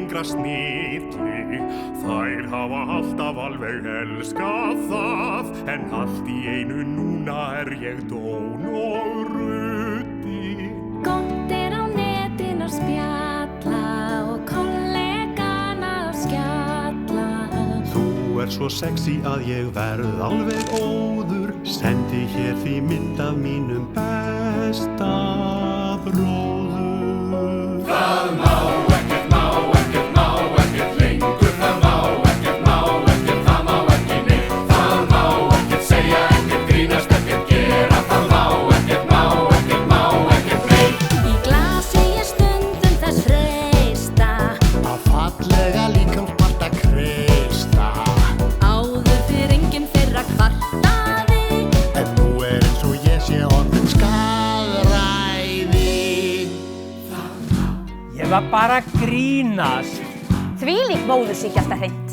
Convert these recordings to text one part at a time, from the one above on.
yngra snilli. Þær hafa alltaf alveg elskað það, en allt í einu núna ég dón og ruddi. Gott á netinu að spjalla og kollegana að skjalla. Þú svo sexy að ég verð alveg óður. Sendi hér því mynd af mínum besta bróður. Það má ekkert lengur. Það má ekkert, það má ekki neitt. Það má ekkert segja, ekkert grínast, ekkert gera. Það má ekkert neitt. Í glasi ég stundum þess freista að fallega líkamspart að kreista. Áður fyrir enginn þeirra kvartaði, En nú eins og ég sé orðin skaðræði. Ég var bara að grínast. Þvílík móðursýkjasta hreint.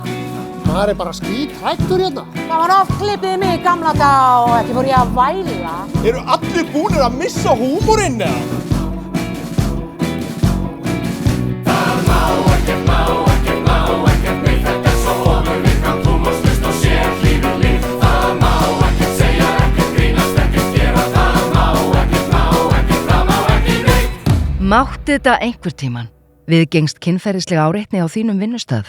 Það bara skíthrættur hérna. Það var oft klippið mig í gamla dag og ekki fór ég að væla. Eru allir búnir að missa húmorinn eða? Það má ekkert neitt. Þetta svo ofurvirkant, húmorslaust og sérhlífið líf. Það má ekkert segja, ekkert grínast, ekkert gera. Það má ekki neitt. Mátti þetta einhvern tímann viðgengst kynferðislega áreitni á þínum vinnustað?